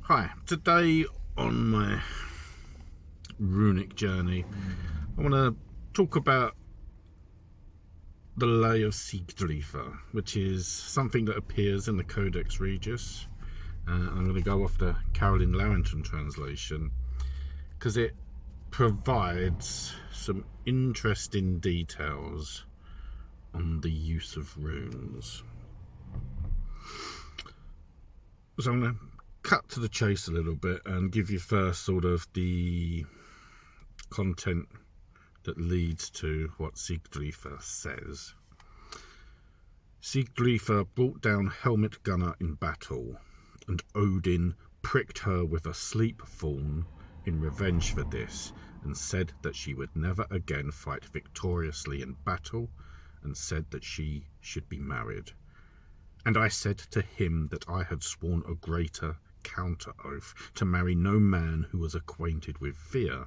Hi, today on my runic journey, I want to talk about the Lay of Sigrdrifa, which is something that appears in the Codex Regius. I'm going to go off the Carolyne Larrington translation because it provides some interesting details on the use of runes. So I'm going to cut to the chase a little bit and give you first sort of the content that leads to what Sigrdrifa says. Sigrdrifa brought down Helmet Gunnar in battle, and Odin pricked her with a sleep thorn in revenge for this, and said that she would never again fight victoriously in battle, and said that she should be married. And I said to him that I had sworn a greater counter oath to marry no man who was acquainted with fear.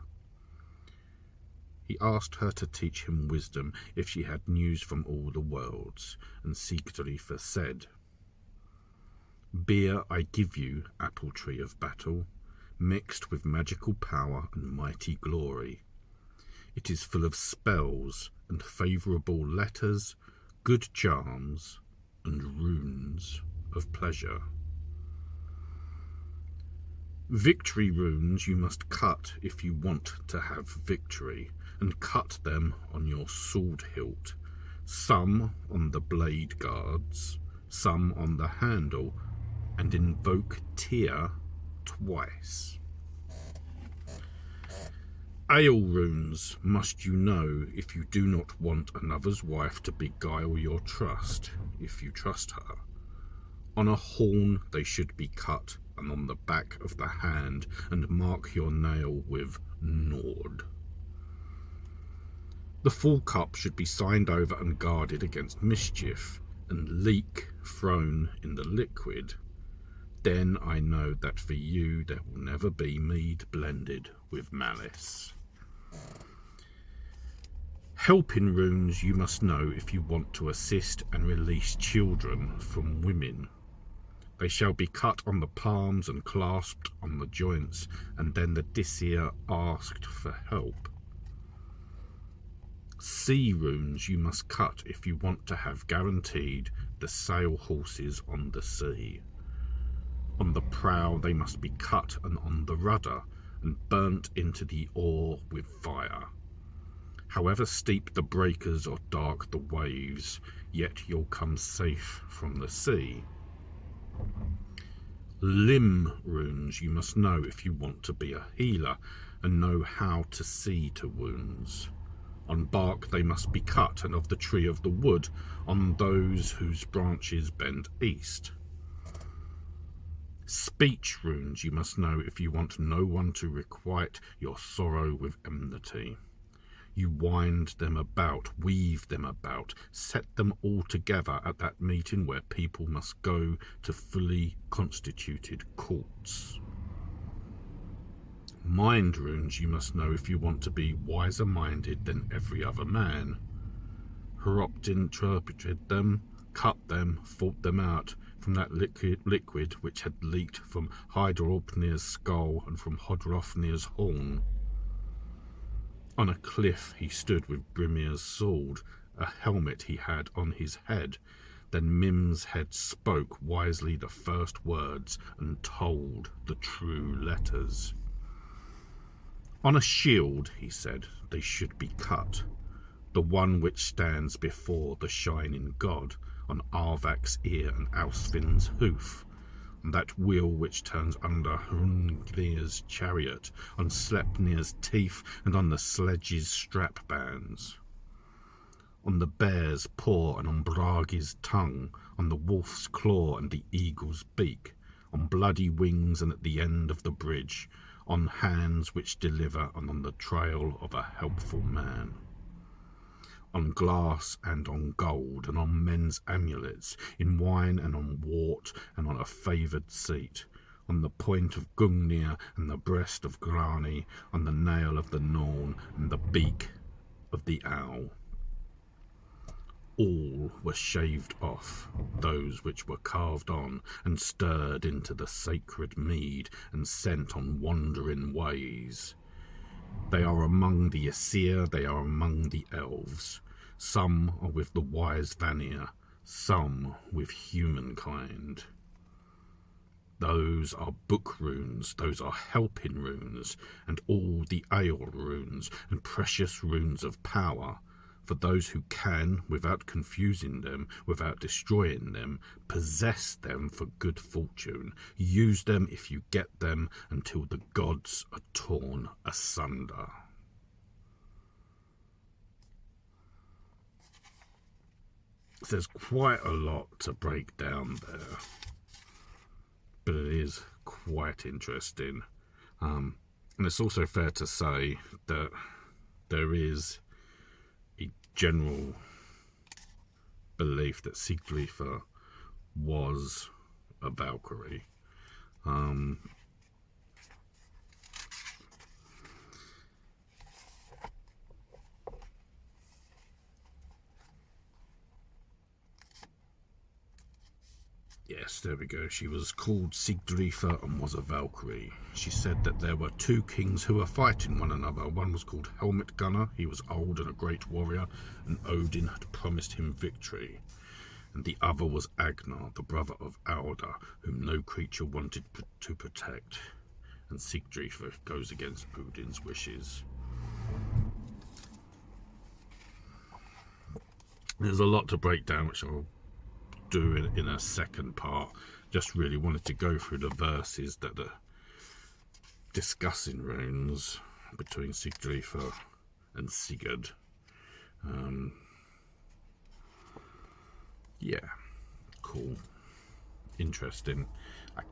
He asked her to teach him wisdom if she had news from all the worlds, and Sigrdrifa said, "Beer I give you, apple tree of battle, mixed with magical power and mighty glory. It is full of spells and favourable letters, good charms, and runes of pleasure. Victory runes you must cut if you want to have victory, and cut them on your sword hilt, some on the blade guards, some on the handle, and invoke Tyr twice. Ale runes must you know if you do not want another's wife to beguile your trust, if you trust her. On a horn they should be cut, and on the back of the hand, and mark your nail with Nord. The full cup should be signed over and guarded against mischief, and leak thrown in the liquid. Then I know that for you there will never be mead blended with malice. Helping runes you must know if you want to assist and release children from women. They shall be cut on the palms and clasped on the joints, and then the Disir asked for help. Sea runes you must cut if you want to have guaranteed the sail horses on the sea. On the prow they must be cut, and on the rudder, and burnt into the oar with fire. However steep the breakers or dark the waves, yet you'll come safe from the sea. Limb runes you must know if you want to be a healer, and know how to see to wounds. On bark they must be cut, and of the tree of the wood, on those whose branches bend east. Speech runes you must know if you want no one to requite your sorrow with enmity. You wind them about, weave them about, set them all together at that meeting where people must go to fully constituted courts. Mind runes you must know if you want to be wiser-minded than every other man. Hropt interpreted them, cut them, thought them out, from that liquid which had leaked from Hydropnir's skull and from Hodrofnir's horn. On a cliff he stood with Brimir's sword, a helmet he had on his head. Then Mim's head spoke wisely the first words and told the true letters. On a shield, he said, they should be cut, the one which stands before the shining god, on Arvak's ear and Alsvin's hoof, on that wheel which turns under Hrungnir's chariot, on Sleipnir's teeth, and on the sledge's strap bands, on the bear's paw and on Bragi's tongue, on the wolf's claw and the eagle's beak, on bloody wings and at the end of the bridge, on hands which deliver and on the trail of a helpful man. On glass and on gold, and on men's amulets, in wine and on wort, and on a favoured seat, on the point of Gungnir and the breast of Grani, on the nail of the Norn and the beak of the owl. all were shaved off, those which were carved on and stirred into the sacred mead and sent on wandering ways. They are among the Aesir, they are among the elves. Some are with the wise Vanir, some with humankind. Those are book runes, those are helping runes, and all the Aeol runes and precious runes of power, for those who can, without confusing them, without destroying them, possess them for good fortune. Use them if you get them until the gods are torn asunder. There's quite a lot to break down there, but it is quite interesting. And it's also fair to say that there is a general belief that Sigrdrifa was a Valkyrie. Yes, there we go. She was called Sigrdrifa and was a Valkyrie. She said that there were two kings who were fighting one another. One was called Helmet Gunner. He was old and a great warrior, and Odin had promised him victory. And the other was Ragnar, the brother of Alda, whom no creature wanted to protect. And Sigrdrifa goes against Odin's wishes. There's a lot to break down, which I'll do in a second part. Just really wanted to go through the verses that are discussing runes between Sigrdrifa and Sigurd. Yeah, cool, interesting. I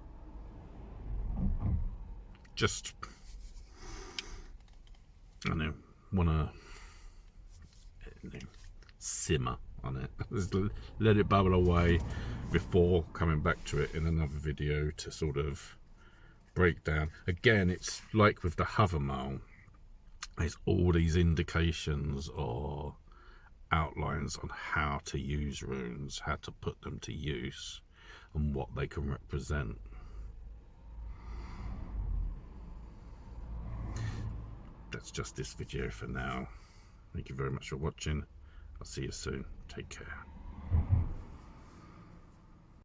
wanna simmer on it. Just let it bubble away before coming back to it in another video to sort of break down. Again, it's like with the Havamal, there's all these indications or outlines on how to use runes, how to put them to use, and what they can represent. That's just this video for now. Thank you very much for watching. I'll see you soon. Take care.